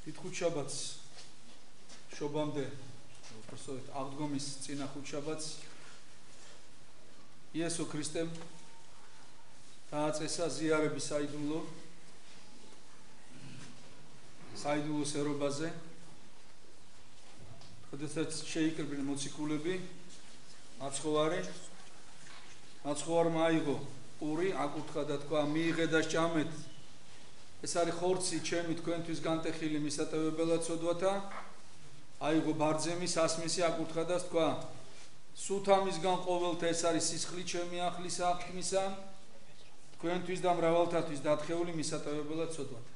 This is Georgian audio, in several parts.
Დიდ ხუთშაბათს შობამდე უბრალოდ აღდგომის წინა ხუთშაბათს იესო ქრისტემ დააწესა ზიარების საიდუმლოს ერობაზე, როდესაც შეიკრიბნენ მოციქულები, მაცხოვარმა აიღო პური, აკურთხა და თქვა, მიიღე და სჭამეთ. ეს არის ხორცი ჩემი თქვენთვის განტეხილი მისატევებელად სოდვათა. აიღო ბარძემი, სასმისი, აკურთხა და თქვა, სულ ამისგან ყოველთა ეს არის სისხლი ჩემი ახლისა აღთქმისა, თქვენთვის და მრავალთათვის დათხეული მისატევებელად სოდვათა.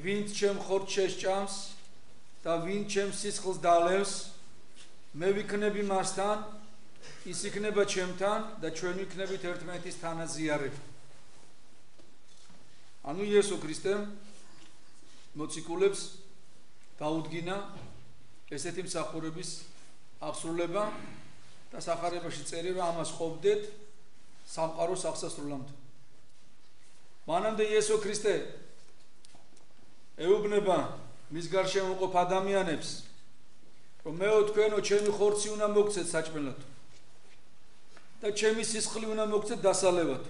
ვინც ჩემ ხორცს შესჭამს და ვინც ჩემ სისხლს დალევს, მე ვიქნები მასთან, ის იქნება ჩემთან და ჩვენ ვიქნებით ერთმანეთის თანაზიარები. ანუ იესო ქრისტემ მოციქულებს დაუდგინა ესეთი მსახურების აღსრულება და სახარებაში წერია, რომ ამას ყოფდეთ სამყაროს აღსასრულამდე. მანამდე იესო ქრისტე ეუბნება მის გარშემო მყოფ ადამიანებს, რომ მეო თქვენო ჩემი ხორცი უნდა მოგცეთ საჭმელად და ჩემი სისხლი უნდა მოგცეთ დასალევად.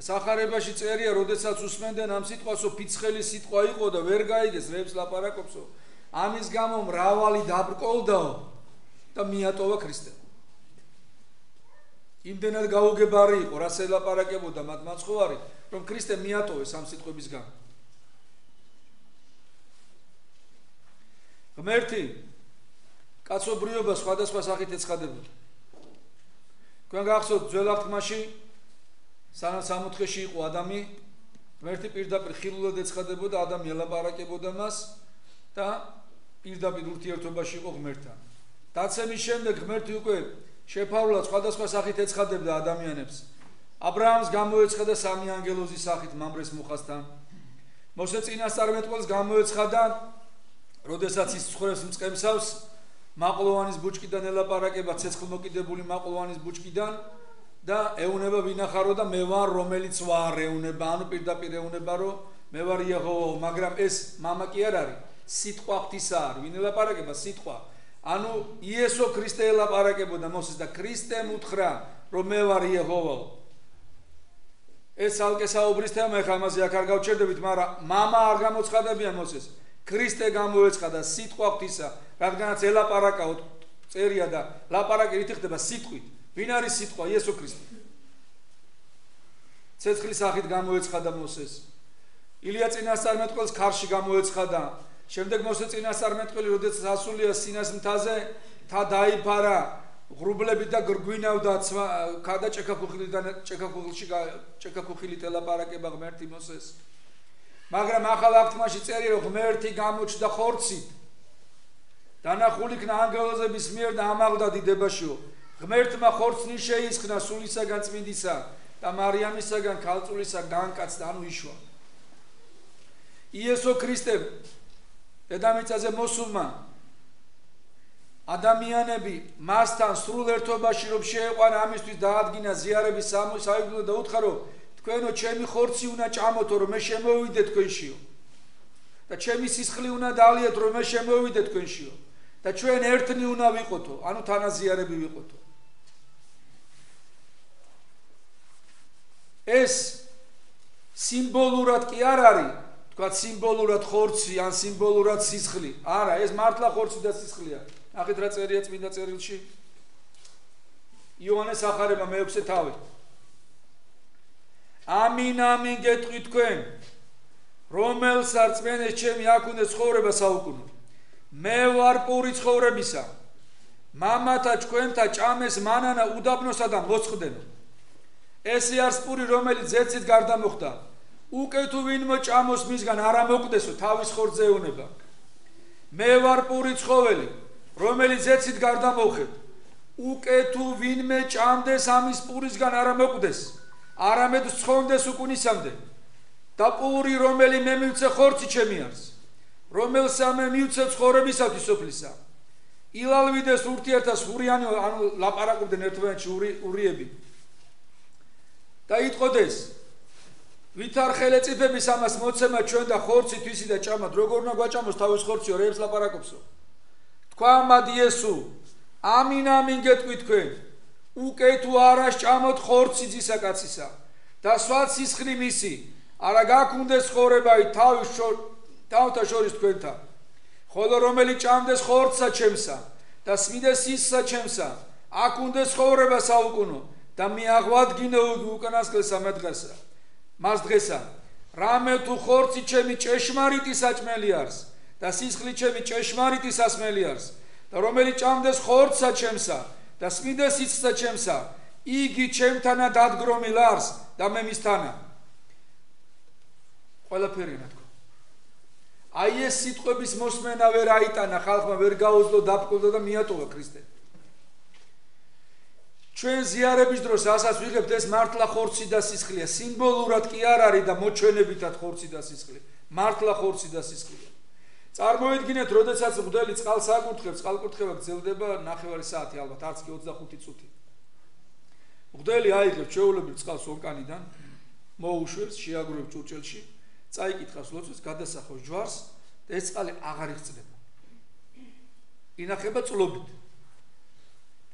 სახარებაში წერია, როდესაც უსმენდნენ ამ სიტყვასო, ფიცხელი სიტყვა იყო და ვერ გაიგეს, რეებს ლაპარაკობსო, ამის გამო მრავალი დაბრკოლდაო და მიატოვა ქრისტემ. იმდენად გაუგებარი იყო, რას ელაპარაკებოდა მათ მაცხოვარი, რომ ქრისტემ მიატოვეს ამ სიტყვების გამო. ღმერთი კაცობრიობა სხვადასხვა სახით ეცხადებოდა. თქვენ გახსოვთ ძველ აღთქმაში, სანამ სამოთხეში იყო ადამი, ღმერთი პირდაპირ ხილულად ეცხადებოდა, ადამი ელაპარაკებოდა მას და პირდაპირ ურთიერთობაში იყო ღმერთთან. დაცემის შემდეგ ღმერთი უკვე შეფარულად სხვადასხვა სახით ეცხადებდა ადამიანებს. აბრაამს გამოეცხადა სამი ანგელოზის სახით მამრეს მუხასთან. მოსე წინასწარმეტყველს გამოეცხადა, როდესაც ის ცხოვრებს მწყემსავს, მაყლოვანის ბუჩკიდან ელაპარაკება, ცეცხლმოკიდებული მაყლოვანის ბუჩკიდან და ეუნება ვინახარო და მე ვარ, რომელიც ვარ, ეუნება, ანუ პირდაპირ ეუნება, რომ მე ვარ იეჰოვა, მაგრამ ეს მამა კი არ არის, სიტყვა ღვთისა არის, ვინ ელაპარაკება სიტყვა. ანუ იესო ქრისტე ელაპარაკებოდა მოსეს და ქრისტემ უთხრა, რომ მე ვარ იეჰოვა. ეს ალკე საუბრის თემა, ეხლა ამაზე აქ არ გავჩერდებით, მაგრამ მამა არ გამოცხადებიან მოსეს. ქრისტე გამოეცხადა სიტყვა ღვთისა, რადგანაც ელაპარაკაოთ წერია და ლაპარაკი რითი ხდება სიტყვით. ვინ არის სიტყვა? იესო ქრისტე. ცეცხლის სახით გამოეცხადა მოსეს. ილია წინასწარმეტყველს ქარში გამოეცხადა. შემდეგ მოსე წინასწარმეტყველი, როდესაც ასულია სინას მთაზე, თა დაიფარა, ღრუბლებით და გრგვინავდა, ქადა ჭექაქუხილით ელაპარაკება ღმერთი მოსეს. მაგრამ ახალ აღთქმაში წერია, რომ ღმერთი გამოჩნდა ხორცით. დანახული იქნა ანგელოზების მიერ და ამაღლდა დიდებაშიო. ღმერთმა ხორცნი შეისხნა სულისაგან წმინდისა და მარიამისაგან ქალწულისა განკაცდა, ანუ იშვა. იესო ქრისტემ დედამიწაზე მოსულმა ადამიანები მასთან სრულ ერთობაში რომ შეეყვანა, ამისთვის დაადგინა ზიარების საიდუმლო და უთხრა, რომ თქვენო ჩემი ხორცი უნდა ჭამოთო, რომ მე შემოვიდე თქვენშიო და ჩემი სისხლი უნდა დაალიათ, რომ მე შემოვიდე თქვენშიო და ჩვენ ერთნი უნდა ვიყოთო, ანუ თანაზიარები ვიყოთო. ეს სიმბოლურად კი არ არის, თქვა სიმბოლურად ხორცი ან სიმბოლურად სისხლი. არა, ეს მართლა ხორცი და სისხლია. ნახეთ რა წერია წმინდა წერილში. იოანეს ახარება მე-6 თავი. ამინ ამინ გეტყვით თქვენ, რომელ სარწმენეს ჩემი აქუნდეს ცხოვრება საუკუნოდ. მე ვარ პური ცხოვრებისა. მამათა ჩვენთა ჭამეს მანანა უდაბნოსა და მოწყდენო. ესე არის პური, რომელიც ზეცით გარდა მოხდა. უკე თუ ვინმე ჭამოს მისგან არ ამოკვდესო, თავის ხორცზე ეუნება. მე ვარ პური ცხოველი, რომელიც ზეცით გარდა მოხედ. უკე თუ ვინმე ჭამდეს ამის პურისგან არ ამოკვდეს, არამედ ცხონდეს უკუნისამდე. და პური, რომელი მე მივცე ხორცი ჩემი არის, რომელსა მე მივცე ცხოვრებისათვის სოფლისა. ილალვიდეს ურთიერთას ურიანი, ანუ ლაპარაკობდნენ ერთმანეთში ურიები. და იტყოდეს, ვითარ ხელეწიფების ამას მოცემა ჩვენ და ხორცი თვისი და ჭამად როგორ უნდა გვაჭამოს თავის ხორციო რეებს ლაპარაკობსო თქვა მადი ესუ ამინ ამინ გეტყვი თქვენ უკე თუ არა სჭამოთ ხორცი ძისა კაცისა და სვათ სისხლი მისი არა გაქუნდეს ცხოვრებაი თავთა შორის თქვენთან ხოლო რომელი ჭამდეს ხორცსა ჩემსა და სმიდეს სისხლსა ჩემსა აქ უნდეს ცხოვრება საუკუნო და მიაღვადგინე უკანასკნელსა მე დღესა მას დღესა რამე თუ ხორცი ჩემი ჭეშმარიტი საჭმელი არის და სისხლი ჩემი ჭეშმარიტი სასმელი არის და რომელი ჭამდეს ხორცსა ჩემსა და სმიდეს სისხლსა ჩემსა იგი ჩემთანა დადგრომილ არის და მე მისთანა ყველაფერი ნათქო აი ეს სიტყვების მოსმენა ვერ აიტანა ხალხმა ვერ გაუძლო დაფკულდა და მიატოვა ქრისტე ჩვენ ზიარების დროს ასაც ვიღებთ ეს მართლა ხორცი და სისხლია სიმბოლურად კი არ არის და მოჩვენებითად ხორცი და სისხლი მართლა ხორცი და სისხლია წარმოიდგინეთ როდესაც მღვდელი წყალს აკურთხებს წყალკურთხება გრძელდება 9 საათი ალბათ არც კი 25 წუთი მღვდელი აიღებს ჩვეულებრივ წყალს ონკანიდან მოუშვებს შეაგროვებს ჭურჭელში წაიკითხავს ლოცვას გადასახავს ჯვარს და ეს წყალი აღარ იღწდება ინახება წლობით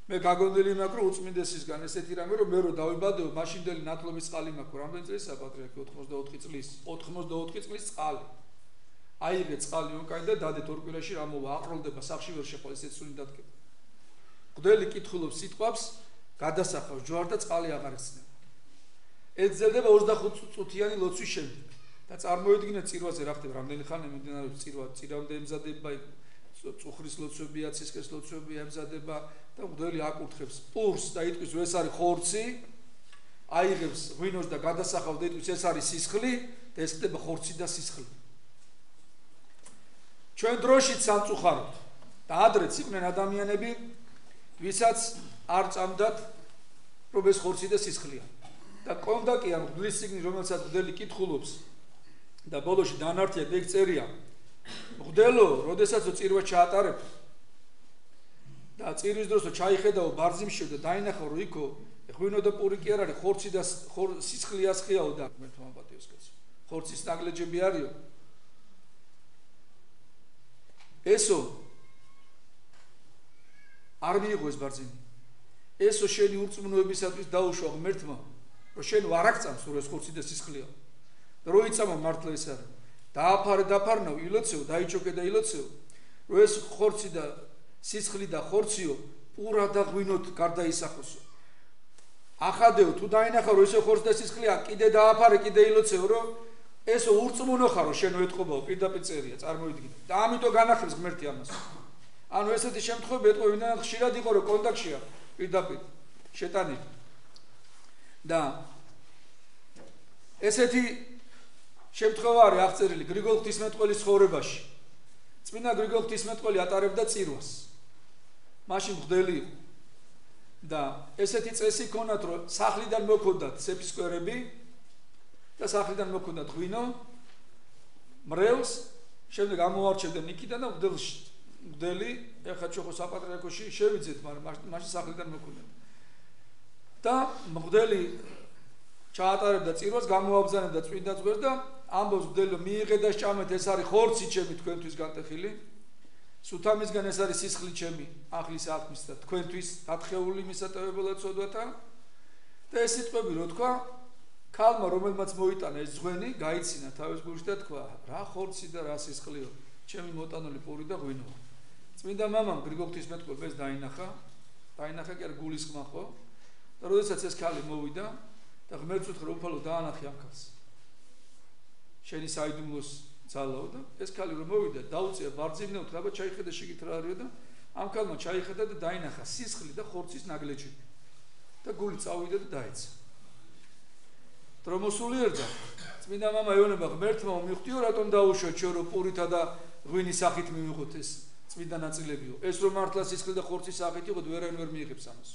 მე გაგონდილი მაქვს რომ უწმინდესისგან ესეთი რამე რომ მე რო დავიბადეო მაშინდელი ნათლობის წყალი მაქვს რამდენი წელია პატრიარქი 84 წლის წყალი აიღე წყალი ონკანი და დადეთ ორ კვირაში რა მოვა აყროლდება სახში ვერ შეყოლ ესეც სული დადგება მღვდელი კითხულობს სიტყვებს გადასახავს ჯვარ და წყალი აღარ იხსნება ეძებდება 25 წუთიანი ლოცვის შემდეგ და წარმოიდგინეთ წირვაზე რა ხდება რამდენი ხანი მიმდინარეობს წირვამდე ემზადება წუხრის ლოცვები აცისკეს ლოცვები ემზადება და მღვდელი აკურთხებს პურს და იტყვის რომ ეს არის ხორცი აიღებს ღვინოს და გადასახავს და იტყვის ეს არის სისხლი და ეს ხდება ხორცი და სისხლი ჩვენ დროშით სამწუხაროდ და ადრეც იყვნენ ადამიანები ვისაც არ წამდათ რომ ეს ხორცი და სისხლია და კონდა კი ამ მღვდლის სიგნი რომელსაც მღვდელი კითხულობს და ბოლოში დანართია ეგ წერია მღვდელო როდესაც წირვა ჩაატარებ და წირვის დროს ჩაიხედაო ბარძიმში და დაინახო რომ იქო ღვინო და პური კი არ არის ხორცი და სისხლი ასხიაო და მერტმა პატიოს კაცო ხორცის ნაგლეჯები არისო ესო არ მიიღო ეს ბარძიმი ესო შენი ურწმუნოებისათვის დაუშვა ღმერთმა რომ შენ ვარ აქწამს რომ ეს ხორცი და სისხლია და რო იწამა მართლა ეს არის დააფარნავ ილოცეო დაიჩოკე და ილოცეო რომ ეს ხორცი და სისხლი და ხორციო პურა და ღვინოთ გარდაისახოსო ახადეო თუ დაინახა რომ ესე ხორცი და სისხლია კიდე დააფარე კიდე ილოცეო რომ ესო ურწმუნო ხარო შენ ეთყობაო პირდაპირ წერია წარმოიდგინე და ამიტომ განახებს ღმერთი ამას ანუ ესეთი შემთხვევები ეთყობინან ხშირად იყო რომ კონტაქტშია პირდაპირ შეტანი და ესეთი შემთხვევა არის აღწერილი გრიგოლ ღვთისმეტყველის ცხოვრებაში. წმინდა გრიგოლ ღვთისმეტყველი ატარებდა წირვას. მაშინ მღვდელი იყო. და ესეთი წესი ქონათ, რომ სახლიდან მოქონდათ სეფისკვერები და სახლიდან მოქონდათ ღვინო, მრევლს, შემდეგ ამოვარჩევდნენ იქიდან და მღვდელი ეხლა ჩვენ ხო საპატრიარქოში შევიძეთ, მაგრამ მაშინ სახლიდან მოქონდათ. და მღვდელი ჩაატარებდა წირვას, გამოაბრძანებდა წმინდა ძღვერს და ამბობს მღვდელი მიიღე და სჭამეთ, ეს არის ხორცი ჩემი თქვენთვის გატეხილი. სუთამისგან ეს არის სისხლი ჩემი ახლის ათმის და თქვენთვის დათხეული მისატევებელად ცოდვათა. და ეს სიტყვები რო თქვა, ქალმა რომელმაც მოიტანა ეს ძღვენი, გაიცინა თავის გულში და თქვა, რა ხორცი და რა სისხლიო, ჩემი მოტანული პური და ღვინოა. წმინდა მამამ გრიგოლ ღვთისმეტყველს ეს დაინახა კი არ გულისხმა ხო? და როდესაც ეს ქალი მოვიდა და ღმერთს უთხრა უფალო დაანახე ამ ქალს. შენი საიდუმლოს ძალაო და ეს ქალი რომ მოვიდა დაუწია ბარძიმნე უთხრა აბა ჩაიხედა შიგით რა არისო და ამ ქალმა ჩაიხედა და დაინახა სისხლი და ხორცის ნაგლეჯები და გული წავიდა და დაეცა. დრომოსულიერდა წმინდა მამა ეუბნება ღმერთმა მიხვდიო რატომ დაუშვა ჩვენ რომ პურითა და ღვინის სახით მივიღოთ ეს წმინდა ნაწილებიო ეს რომ მართლა სისხლი და ხორცის სახით იყო ვერან ვერ მიიღებს ამას.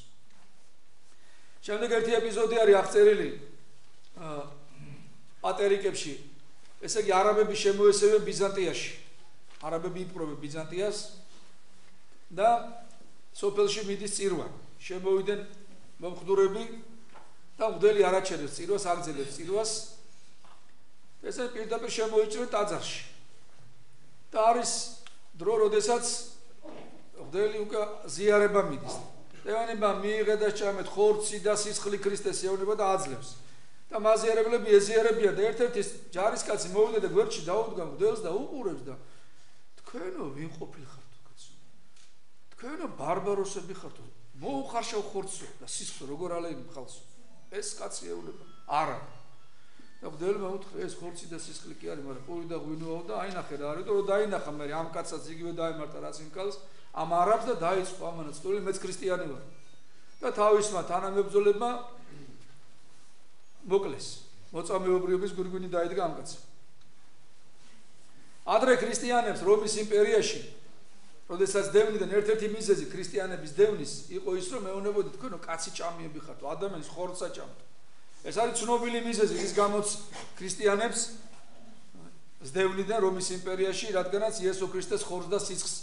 შემდეგ ერთი ეპიზოდი არის აღწერილი პატერიკებში. ესე იგი არაბები შემოესევენ ბიზანტიაში. არაბები იპყრობენ ბიზანტიას და სოფელში მიდის წირვა. შემოვიდნენ მომხდურები და მღვდელი არაჩერებს წირვას, აგზელებს წირვას ესენი პირდაპირ შემოიჭრეთ ტაძარში. და არის დრო, როდესაც მღვდელი უკვე ზიარება მიდის. ეონება მიიღე და ჭამეთ ხორცი და სისხლი ქრისტეს ეონება და აძლევს. და მაზიარებლები ეზიარებიან და ერთ-ერთი ჯარისკაცი მოვიდა და გვერდში დაუდგა მღვდელს და უყურებს და თქვენო ვინ ყოფილხართ კაცო? თქვენო ბარბაროსები ხართ. მოუხარშავ ხორცო და სისხლს როგორ ალეინი ხალხს. ეს კაცი ეუნება. არა. და მღვდელმა უთხრა ეს ხორცი და სისხლი კი არის, მაგრამ პური და ღვინოა და აინახე რა არის, რომ დაინახა მე ამ კაცსაც იგივე დაემართა რაც იმ კაცს, ამ არაბს და დაიწყო ამანაც თული მეც ქრისტიანი ვარ. და თავისმა თანამებრძოლებმა მოკლეს. მოწამეობრიობის გვირგვინი დაიდგა ამ კაცს. ადრე ქრისტიანებს რომის იმპერიაში, როდესაც დევნიდან ერთ-ერთი მიზეზი ქრისტიანების დევნის იყო ის, რომ მეუბნებოდით თქვენო კაცი ჭამიები ხართ, ადამიანის ხორცსა ჭამთ. ეს არის ცნობილი მიზეზი, რის გამოც ქრისტიანებს ზდევნიდან რომის იმპერიაში, რადგანაც იესო ქრისტეს ხორცს და სისხლს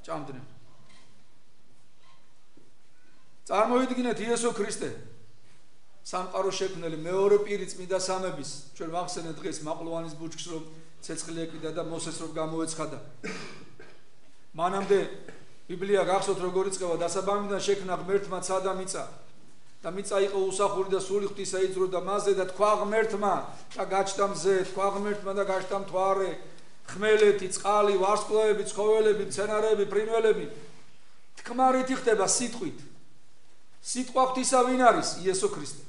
ჭამდნენ. წარმოვიდგინეთ იესო ქრისტე, სამყაროს შექმნელი მეორე პირი წმინდა სამების, ჩვენ ვახსენეთ დღეს მაყლოვანის ბუჩქს, რომ ცეცხლი ეკიდა და მოსეს რომ გამოეცხადა. მანამდე ბიბლია გახსოვთ როგორ იწყება დასაბამიდან შექმნა ღმერთმა ცა და მიწა. და მიწა იყო უსახური და სული ღვთისა იძროდა მასზე და თქვა ღმერთმა და გაჩნდა მზე, თქვა ღმერთმა და გაჩნდა მთვარე, ხმელეთი, წყალი, ვარსკვლავები, ცხოველები, მცენარეები, ფრინველები. თქმა რითი ხდება სიტყვით. სიტყვა ღვთისა ვინ არის? იესო ქრისტე.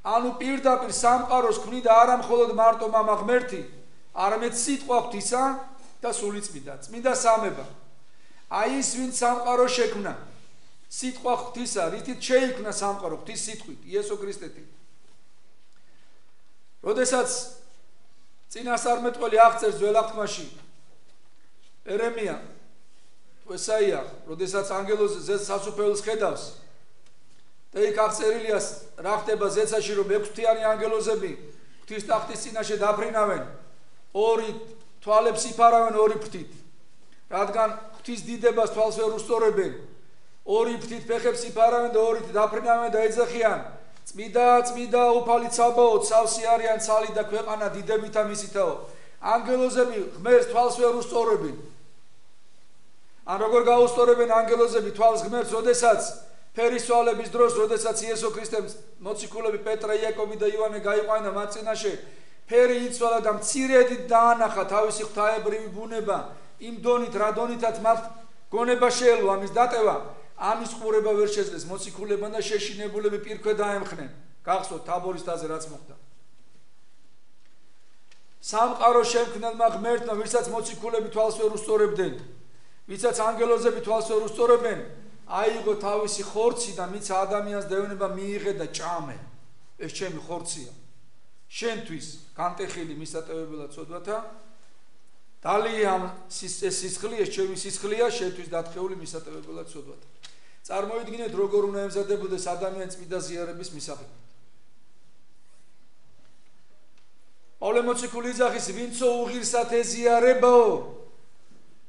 ანუ პირდაპირ სამყაროს ქმნიდა არა მხოლოდ მარტო მამა ღმერთი, არამედ სიტყვა ღვთისა და სული წმინდა, წმინდა სამება. აი ის ვინც სამყაროს შექმნა. სიტყვა ღვთისა, რითით შეიქმნა სამყარო ღვთის სიტყვით, იესო ქრისტეთი. როდესაც წინასწარმეტყველი აღწერს ძველ აღთქმაში ერემია, ესაია, როდესაც ანგელოზი ზეც სასუფეველს ხედავს და იქ აღწერილია რა ხდება ზეცაში, რომ ექვსთვიანი ანგელოზები ღვთის ტახტის წინაშე დაფრინავენ, ორი თვალებს იფარავენ ორი ფრთით, რადგან ღვთის დიდებას თვალს ვერ უსწორებენ. ორი ფრთით ფეხებს იფარავენ და ორით დაფრინავენ და ეძახიან, წმიდა, წმიდა, უფალი ცაბაოთ, სავსე არიან ცალი და ქვეყანა დიდებითა მისითაო. ანგელოზები ღმერთს თვალს ვერ უსწორებენ. ან როგორ გაუსწორებენ ანგელოზები თვალს ღმერთს, როდესაც ფერისვალების დროს, როდესაც იესო ქრისტემ მოციქულები პეტრე, იაკობი და იოანე გაიყვანა მათ წინაშე, ფერი იცვალა და მცირედით დაანახა თავისი ღვთაებრივი ბუნება, იმ დონით, რა დონითაც მათ გონება შეელო ამის დატევა. ამის ყურება ვერ შეძლეს მოციქულებმა და შეშინებულები პირქვე დაემხნენ. გახსოვთ თაბორის თაზე რაც მოხდა. სამყაროს შემქმნელმა ღმერთმა, ვისაც მოციქულები თვალს ვერ უსწორებდნენ, ვისაც ანგელოზები თვალს ვერ უსწორებენ, აიღო თავისი ხორცი და მის ადამიანს დეუნება მიიღე და ჭამე. ეს ჩემი ხორცია. შენთვის განტეხილი მისატევებელად ცოდვათა, დალია სისხლი, ეს ჩემი სისხლია, შენთვის დათხეული მისატევებელად ცოდვათა. წარმოვიდგინეთ როგორ უნდა ემზადებოდეს ადამიანის წმინდა ზიარების მისაღებად. პავლე მოციქული იძახის, ვინცო უღირსად ეზიარებაო,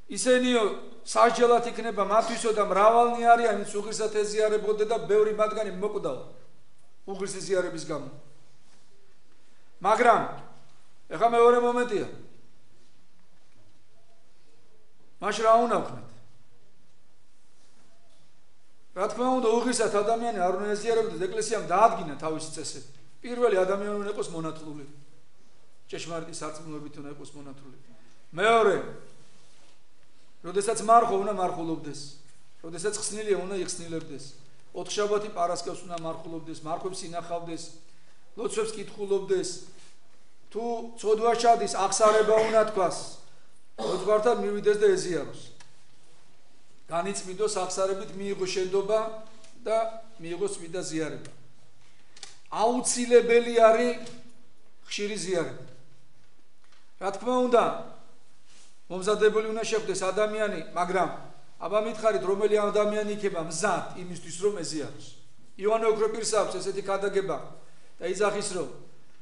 ისენიო სასჯელად იქნება მათვისო და მრავალნი არიან, ვინც უღირსად ეზიარებოდე და ბევრი მათგანი მოკვდაო უღირს ეზიარების გამო. მაგრამ ეხლა მეორე მომენტია. მაშინ რა უნდა ვქნათ? რა თქმა უნდა, უღირსად ადამიანი არ უნდა ეზიარებოდეს, ეკლესიამ დაადგინა თავისი წესები. პირველი ადამიანი უნდა იყოს მონათლული. ჭეშმარიტი სარწმუნოებით უნდა იყოს მონათლული. მეორე, როდესაც მარხო უნდა მარხულობდეს, როდესაც ხსნილია უნდა იხსნილებდეს. ოთხშაბათი პარასკევს უნდა მარხულობდეს, მარხვებს ინახავდეს, ლოცვებს კითხულობდეს. თუ ცოდვა ჩადის, აღსარება უნდა თქვას. მოძღვართან მივიდეს და ეზიაროს. განიწმინდოს აღსარებით მიიღო შენდობა და მიიღო წმინდა ზიარება. აუცილებელი არის ხშირი ზიარება. რა თქმა უნდა, მომზადებული უნდა შეხვდეს ადამიანი, მაგრამ აბა მითხარით, რომელი ადამიანი იქნება მზად იმისთვის, რომ ეზიაროს. იოანე ოქროპირს აქვს ესეთი ქადაგება და იძახის, რომ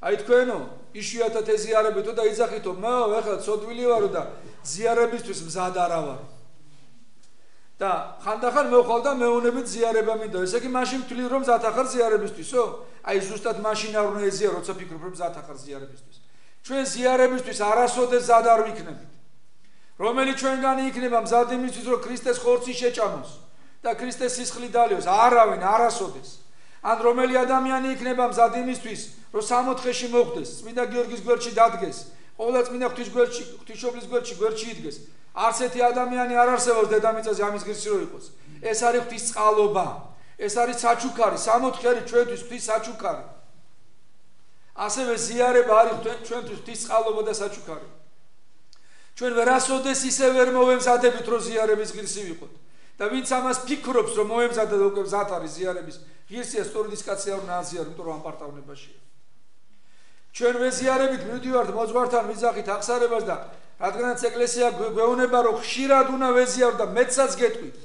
აი თქვენო, იშვიათად ეზიარებითო და იძახითო, მე ახლა ცოდვილი ვარო და ზიარებისთვის მზად არა ვარ. და ხანდახან მოვხვალ და მეუნებით ზიარება მინდა. ესე იგი მაშინ ვთვლი რომ მზად ახარ ზიარებისთვისო? აი ზუსტად მაშინ არ უნდა ეზიარო, როცა ფიქრობ რომ მზად ახარ ზიარებისთვის. ჩვენ ზიარებისთვის არასოდეს მზად არ ვიქნებით. რომელი ჩვენგანი იქნება მზად იმისთვის რომ ქრისტეს ხორცი შეჭამოს და ქრისტეს სისხლი დალიოს? არავინ, არასოდეს. ან რომელი ადამიანი იქნება მზად იმისთვის რომ სამოთხეში მოხვდეს, წმინდა გიორგის გვერდში დადგეს, ყოვლა წმინდა ღვთისმშობლის გვერდში იდგეს. არც ერთი ადამიანი არ არსებობს დედამიწაზე ამის ღირსი რო იყოს. ეს არის ღვთის წყალობა, ეს არის საჩუქარი, სამოთხე არის ჩვენთვის ღვთის საჩუქარი. ასევე ზიარება არის ჩვენთვის ღვთის წყალობა და საჩუქარი. ჩვენ ვერასოდეს ისე ვერ მოვემზადებით რომ ზიარების ღირსი ვიყოთ. და ვინც ამას ფიქრობს რომ მოემზადა და უკვე მზად არის ზიარების ღირსია, სწორედ ის კაცი არ უნდა აზიარო, იმიტომ რომ ამ პარტავნებაშია. ჩვენ ვეზიარებით მივდივართ მოძღვართან ვიზახით აღსარებას და რადგანაც ეკლესია გვეუბნება რომ ხშირად უნდა ვეზიარო და მეცაც გეტყვით.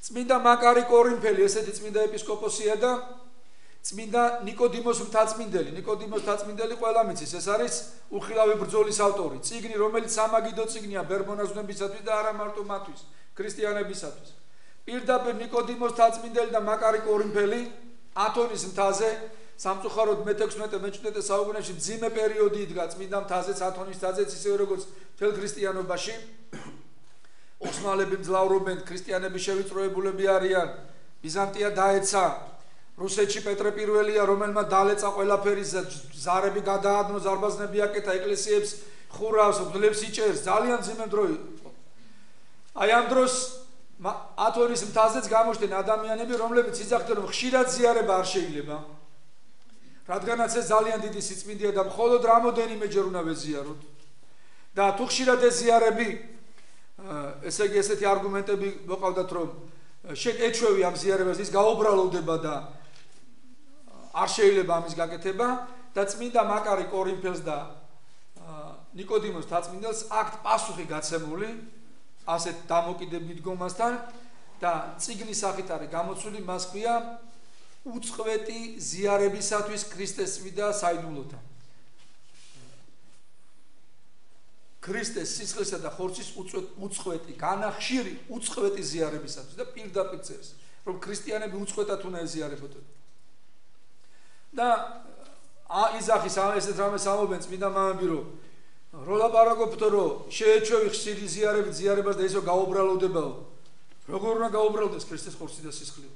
წმინდა მაკარი კორინფელი, ესეთი წმინდა ეპისკოპოსია და წმინდა ნიკოდიმოს მთაწმინდელი. ნიკოდიმოს მთაწმინდელი ყველა მიცის, ეს არის უხილავი ბრძოლის ავტორი. წიგნი, რომელიც სამაგიდო წიგნია ბერმონაზვნებისათვის და არა მარტო მათთვის, ქრისტიანებისათვის. პირდაპირ ნიკოდიმოს მთაწმინდელი და მაკარი კორინფელი ათონის მთაზე სამწუხაროდ მე-16-მე-17 საუკუნეში მძიმე პერიოდი იდგა წმინდა მთაზეც, ათონის მთაზეც, ისევე როგორც მთელ ქრისტიანობაში. ოსმალები მძლავრობენ, ქრისტიანები შევიწროებულები არიან, ბიზანტია დაეცა, რუსეთში პეტრე პირველია, რომელმა დალეცა ყველაფერი, ზარები გადაადნო, ზარბაზნები აკეთა, ეკლესიებს ხურავს, მღვდლებს იჭერს, ძალიან მძიმე დრო იყო. აი ამ დროს ათონის მთაზეც გამოჩნდნენ ადამიანები, რომლებიც იძახდნენ, რომ ხშირად ზიარება არ შეიძლება. რადგანაც ეს ძალიან დიდი სიწმინდეა და მხოლოდ რამოდენიმეჯერ უნდა ვეზიაროთ. და თუ ხშირად ეზიარები, ესე იგი ესეთი არგუმენტები მოყავდათ, რომ შენ ეჩვევი ამ ზიარებას, ის გაუბრალოვდება და არ შეიძლება ამის გაკეთება და წმინდა მაკარი კორინფელს და ნიკოდიმოს მთაწმინდელს აქვთ პასუხი გაცემული ასეთ დამოკიდებ მიდგომასთან და წიგნის სახით არის გამოცული, მას ქვია უწყვეტი ზიარებისათვის ქრისტეს წმიდა საიდუმლოთა. ქრისტეს სისხლისა და ხორცის უწყვეტი, განახშირი უწყვეტი ზიარებისათვის და პირდაპირ წერს, რომ ქრისტიანები უწყვეტად უნდა ეზიარებოდნენ. და იზახის ესეთ რამეს ამობენ წმინდა მამები, რომ ლაპარაკობთ, რომ შეეჩვევი ხშირი ზიარებით ზიარებას და ისო გაუბრალოვდებაო. როგორ უნდა გაუბრალოვდეს ქრისტეს ხორცი და სისხლი?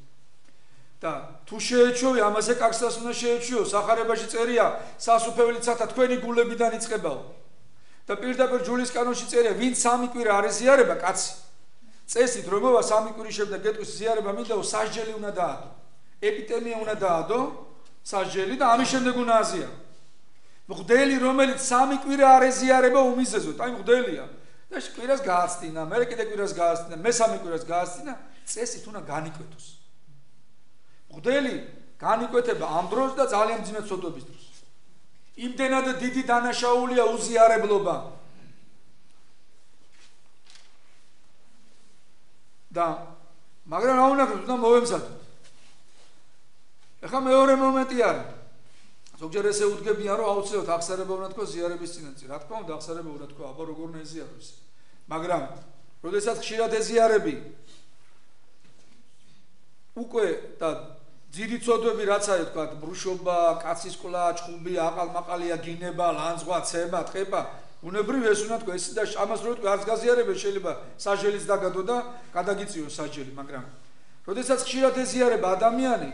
და თუ შეეჩვევი, ამაზე კაცსაც უნდა შეეჩვიო, სახარებაში წერია, სასუფეველიცათა თქვენი გულებიდან იწყებაო. და პირდაპირ ჯულის კანონში წერია, ვინც სამი კვირა არ ეზიარება კაცი. წესით რომ მოვა სამი კვირის შემდეგ გეტყვის ზიარება მინდაო, სასჯელი უნდა დაადო. ეპიდემია უნდა დაადო, სასჯელი და ამის შემდეგ უნდა აზიარო. მღვდელი, რომელიც სამი კვირა არ ეზიარება უმიზეზოდ, აი მღვდელია. და კვირას გააცდინა, მერე კიდე კვირას გააცდინა, მესამე კვირას გააცდინა, წესით უნდა განიკვეთოს. მღვდელი განიკვეთება ამ დროს და ძალიან მძიმე ცოდვების დროს. იმდენად დიდი დანაშაულია უზიარებლობა. და მაგრამ რა უნდა გქონდეს, უნდა მოვემზადოთ. ეხლა მეორე მომენტი არის. ზოგჯერ ესე უდგებიან, რომ აუცილებლად აღსარება უნდა თქო ზიარების წინაწინ. რა თქმა უნდა, აღსარება უნდა თქო, აბა როგორ უნდა ეზიარო ის. მაგრამ როდესაც ხშირად ეზიარები უკვე და ძირი ცოდვები რაც არის თქვა, ბრუშობა, კაცის ყლა, ჭხუბი, აყალმაყალია, გინება, ლანძღვა, ცემა, ტყეპა, უნებრივი ეს უნდა თქვა, ეს და ამას რო თქვა, არც გაზიარებენ, შეიძლება სასჯელიც დაგადო და გადაგიწიოს სასჯელი, მაგრამ როდესაც ხშირად ეზიარება ადამიანი,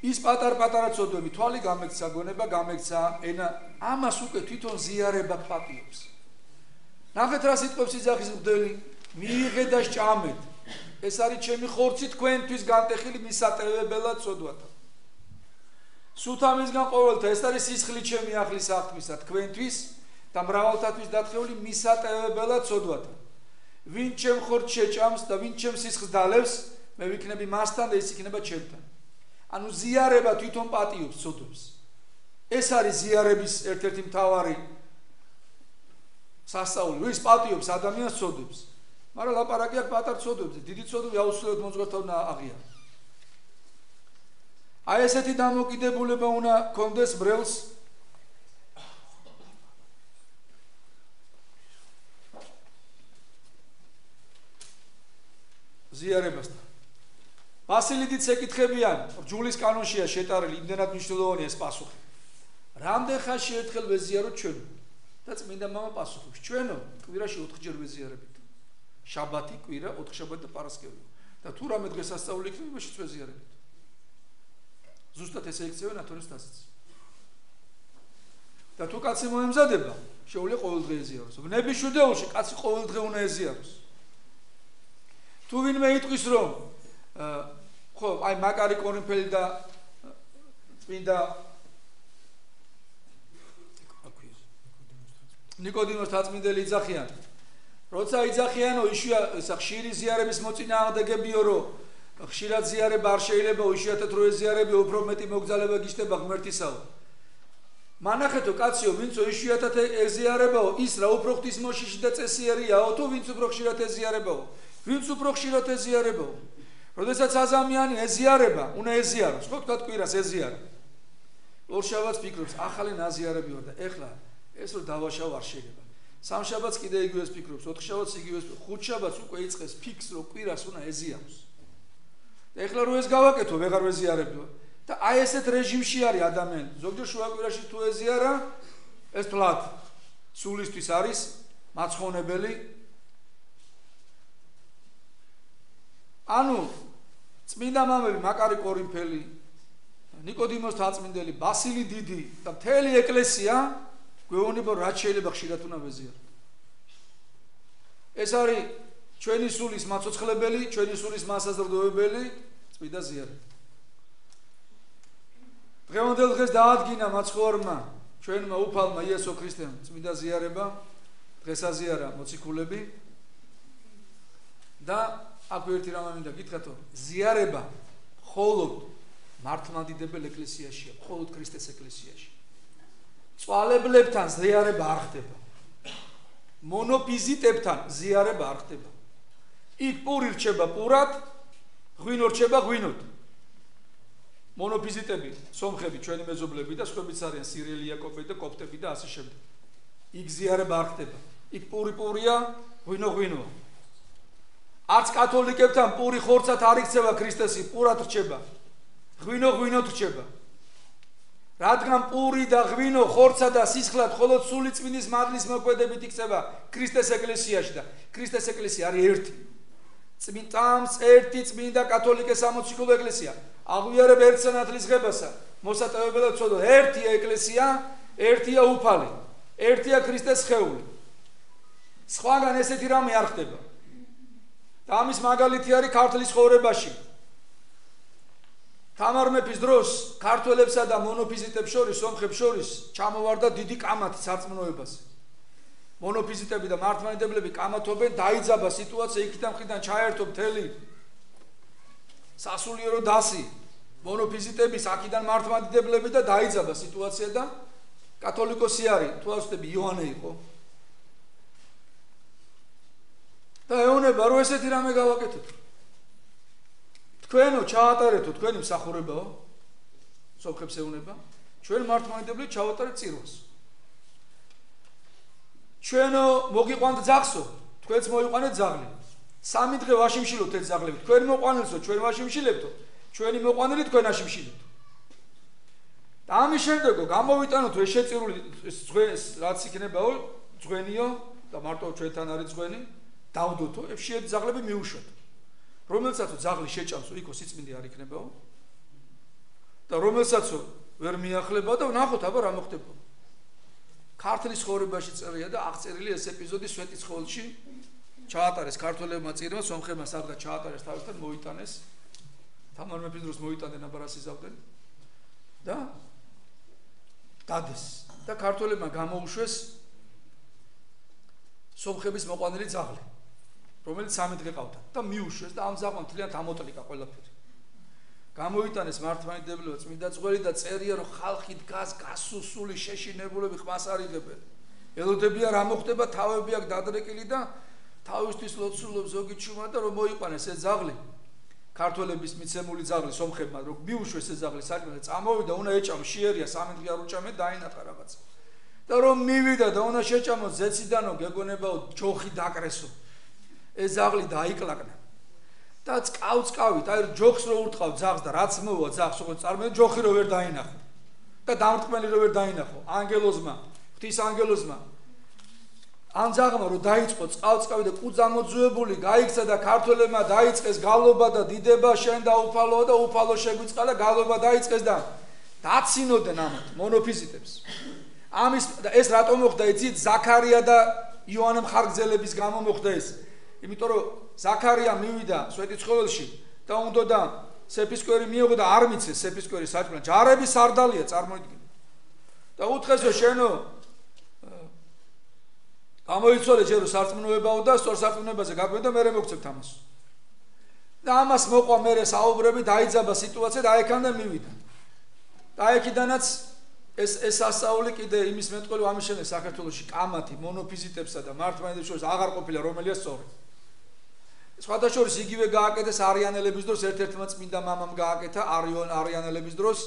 ის პატარ-პატარა ცოდვები, თვალი გამექცა, გონება გამექცა, ენა, ამას უკვე თვითონ ზიარება პატიობს. ნახეთ რა სიტყვებს იძახის მღვდელი, მიიღე და სჭამეთ. ეს არის ჩემი ხორცი თქვენთვის განტეხილი მისატევებელად წოდვათა. სულთამისგან ყოველთა ეს არის სისხლი ჩემი ახლის აღთქმისა თქვენთვის და მრავალთათვის დათხეული მისატევებელად წოდვათა. ვინ ჩემ ხორცს შეჭამს და ვინ ჩემ სისხლს დალევს, მე ვიქნები მასთან და ის იქნება ჩემთან. ანუ ზიარება თვითონ პატიობს წოდვებს. ეს არის ზიარების ერთ-ერთი მთავარი სასწაული, ვის პატიობს ადამიანს წოდვებს. მაგრამ ლაპარაკი აქვს პატარ ცოდვებზე, დიდი ცოდვები აუცილებლად მოძღვართან უნდა აღიარო. აი ესეთი დამოკიდებულება უნდა კონდეს ბრელს ზიარებასთან. ბასილიდიც ეკითხებიან, რჯულის კანონშია შეტარილი, იმდენად მნიშვნელოვანია ეს პასუხი. რამდენ ხანში ერთხელ ვეზიაროთ ჩვენო? და წმინდა მამა პასუხობს, ჩვენო კვირაში 4 ჯერ ვეზიარებით. შაბათი, კვირა, 4 შაბათი და პარასკევი. და თუ რამე დღესასწაული იქნება, იმაშიც ვეზიარებით. ზუსტად ესე იქცევენ ათონის დასიც. და თუ კაცი მოემზადება, შეუძლია ყოველ დღე ეზიაროს. ვნების შვიდეულში კაცი ყოველ დღე უნდა ეზიაროს. თუ ვინმე იტყვის რომ ხო, აი მაკარი კორინფელი და წმინდა ნიკოდიმოს თაწმინდელი იძახიან. როცა იძახიანო ხშირი ზიარების მოწინააღმდეგებიო, რომ ხშირად ზიარება არ შეიძლება, იშვიათად რო ეზიარებიო, უფრო მეტი მოგზაურობა გიშდება ღმერთისაო. მანახეთო კაციო, ვინცო იშვიათად ეზიარებაო, ის რა უფრო ღვთისმოშიში და წესიერიაო, თუ ვინც უფრო ხშირად ეზიარებაო, ვინც უფრო ხშირად ეზიარებაო. როდესაც ადამიანი ეზიარება, უნდა ეზიაროს, ხო თქვა კვირას ეზიარა. ორშაბათს ფიქრობს, ახალი ნაზიარები ვარ და ეხლა ეს რო დავაშავ არ შეიძლება. სამშაბათს კიდე იგივეს ფიქრობს, 4 შაბათს იგივეს, 5 შაბათს უკვე იწყეს ფიქს, რომ კვირას უნდა ეზიაროს. და ეხლა რო ეს გავაკეთო, ვეღარ ვეზიარებდო. და აი ესეთ რეჟიმში არის ადამიანი. ზოგჯერ შუაკვირაში თუ ეზიარა, ეს თლად სულისთვის არის მაცხოვნებელი. ანუ წმინდა მამები, მაკარი კორინფელი, ნიკოდიმოს თაწმინდელი, ბასილი დიდი და მთელი ეკლესია გვეუბნება, რაც შეიძლება ხშირად უნდა ვეზიარო. ეს არის ჩვენი სულის მაცოცხლებელი, ჩვენი სულის მასაზრდოებელი წმინდა ზიარება. დღევანდელ დღეს დაადგინა მაცხოვარმა, ჩვენმა უფალმა იესო ქრისტემ წმინდა ზიარება, დღეს აზიარა მოციქულები და აქ ერთი რამე მინდა გითხრათო, ზიარება მხოლოდ მართლმადიდებელ ეკლესიაშია, მხოლოდ ქრისტეს ეკლესიაში. წვალებლებთან ზიარება არ ხდება. მონოფიზიტებთან ზიარება არ ხდება. იქ პური რჩება პურად, ღვინო რჩება ღვინოდ. მონოფიზიტები, სომხები, ჩვენი მეზობლები და სხვაებიც არიან სირიელი იაკობები და კოპტები და ასე შემდეგ. იქ ზიარება არ ხდება. იქ პური პურია, ღვინო ღვინოა. არც კათოლიკებთან პური ხორცად არ იქცევა ქრისტესი, პურად რჩება. ღვინო ღვინოდ რჩება. რადგან პური და ღვინო ხორცა და სისხლად მხოლოდ სული წმინდის მადლის მოქმედებით იქცევა ქრისტეს ეკლესიაში და ქრისტეს ეკლესია არის ერთი. წმინდამს ერთი წმინდა კათოლიკე სამოციქულო ეკლესია. აღიარებ ერთ სანათლის ღებასა, მოსატევებელად ვწოდოთ, ერთია ეკლესია, ერთია უფალი, ერთია ქრისტეს სხეული. სხვაგან ესეთი რამე არ ხდება. და ამის მაგალითი არის ქართლის ცხოვრებაში. თამარ მეფის დროს ქართველებსა და მონოფიზიტებს შორის, სომხებს შორის ჩამოვარდა დიდი კამათი სარწმუნოებაზე. მონოფიზიტები და მართლმადიდებლები კამათობენ, დაიძაბა სიტუაცია, იქიდან მხრიდან ჩაერთო მთელი სასულიერო დასი. მონოფიზიტების აქიდან მართლმადიდებლები და დაიძაბა სიტუაცია და კათოლიკოსი არის, თუ არ ვცდები იოანე იყო. და ეუბნება, რომ ესეთი რამე გავაკეთოთ. თქვენო ჩაატარეთო, თქვენი მსახურებაო, სომხებს ეუბნება, ჩვენ მართლმადიდებლები ჩავატარეთ წირვას. ჩვენო მოგიყვანთ ძაღლსო, თქვენც მოიყვანეთ ძაღლი. 3 დღე ვაშიმშილოთ ეს ძაღლები, თქვენ მოყვანილსო, ჩვენ ვაშიმშილებთო, ჩვენი მოყვანილი თქვენ აშიმშილებთ. და ამის შემდეგო გამოვიტანოთ ეს შეწირული ძღვენს, რაც იქნებაო, ძღვენიო და მარტო ჩვენთან არის ძღვენი, დავდოთო, ებში ძაღლები მიუშვათ. რომელსაც ძაღლი შეჭამსო, იქო სიწმინდე არ იქნებაო. და რომელსაც ვერ მიახლება და ნახოთ აბა რა მოხდება. ქართლის ცხოვრებაში წერია და აღწერილი ეს ეპიზოდი სვეტიცხოველში ჩაატარეს ქართველებმა წირმა, სომხებმა სადღაც ჩაატარეს თავისთან, მოიტანეს. თამარ მეფის დროს მოიტანენ აბა რას იზავდნენ და დადეს და ქართველებმა გამოუშვეს სომხების მოყვანილი ძაღლი, რომელიც 3 დღე ყავდა და მიუშვეს და ამ ძაღლთან მთლიანად ამოტლიკა ყველაფერი. გამოიტანეს მართლმადიდებლები წმინდა ძღველი და წერია რომ ხალხი დგას გასუსული შეშინებულები ხმას არ იღებენ. ელოდებიან რა მოხდება, თავები აქ დადრეკილი და თავისთვის ლოცულობს ზოგი ჩუმა და რომ მოიყვანეს ეს ძაღლი. ქართველების მიცემული ძაღლი სომხებმა რომ მიუშვეს ეს ძაღლი საქმე წამოვიდა, უნდა ეჭამო, შეერია 3 დღე არ უჭამე დაინახა რაღაც. და რომ მივიდა და უნდა შეჭამო ზეციდანო გეგონებაო ჯოხი დაკრესო. ეს ძაღლი დაიკლაკნა. და წკავით, აი ჯოხს რო ურტყავ ძაღს და რაც მოვა ძაღს ოღონდ წარმოიდგინე ჯოხი რო ვერ დაინახო და დამრტყმელი რო ვერ დაინახო ანგელოზმა, ღვთის ანგელოზმა ან ძაღმა რო დაიწყო წკავი და კუძამოძუებული გაიქცა და ქართველებმა დაიწყეს გალობა და დიდება შენ და უფალოა და უფალო შეგვიწყა და გალობა დაიწყეს და დაცინოდნენ ამათ მონოფიზიტებს. ამის ეს რატომ მოხდა იცით ზაქარია და იოანე მხარგრძელების გამო მოხდა ეს. იმიტომ რომ ზაქარია მივიდა სვეტიცხოველში და უნდა სეფისკვერი მიიღო და არ მიცეს სეფისკვერი საჭმელად. ჯარების სარდალია წარმოიდგინე. და უთხრეს რომ შენო გამოიცვალე ჯერო სარწმუნოებაო და სწორ სარწმუნოებაზე გაგვენ და მე მოგცემთ ამას. და ამას მოყვა მე საუბრები დაიძაბა სიტუაცია და აიქამდე მივიდა. და აიქიდანაც ეს სასწაული კიდე იმის მეტყველი ამის შემდეგ საქართველოში კამათი მონოფიზიტებსა და მართლმადიდებლებს შორის აღარ ყოფილა რომელია სწორი. სხვადასხვა იგივე გააკეთეს არიანელების დროს ერთ-ერთმა წმინდა მამამ გააკეთა არიანელების დროს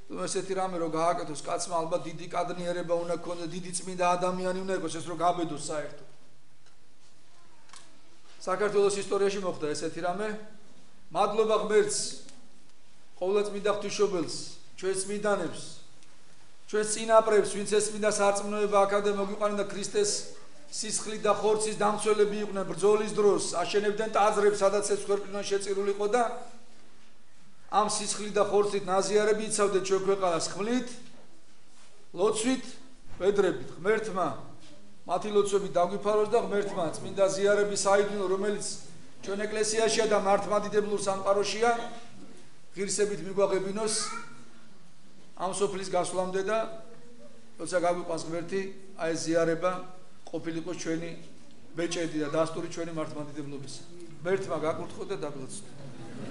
ესეთი რამე რო გააკეთოს კაცმა ალბათ დიდი კადნიერება უნდა ქონდეს დიდი წმინდა ადამიანი უნდა იყოს ეს რო გაბედოს საერთოდ. საქართველოს ისტორიაში მოხდა ესეთი რამე. მადლობა ღმერთს ყოვლადწმინდა ღვთისმშობელს ჩვენს წმინდანებს ჩვენს წინაპრებს ვინც ეს წმინდა სარწმუნოება აქამდე მოგვიყვანენ და ქრისტეს სისხლით და ხორცის დამცველები იყვნენ ბრძოლის დროს აშენებდნენ ტაძრებს სადაც ეს ქვეყნიდან შეწირულიყო და ამ სისხლით და ხორცით ნაზიარები იცავდნენ ჩვენ ქვეყანას ხმლით ლოცვით ვედრებით ღმერთმა მათი ლოცვებით დაგვიფაროს და ღმერთმა წმინდა ზიარების საიდუმლო რომელიც ჩვენ ეკლესიაშია და მართლმადიდებლურ სამყაროშია ღირსებით მიგვაღებინოს ამ სოფლის გასვლამდე და როცა გაგვიყვანს ღმერთი აი ეს ზიარება ყოფილიყო ჩვენი ბეჭედი და დასტური ჩვენი მართლმადიდებლობის. ღმერთმა გაკურთხო და დაგლოცოთ.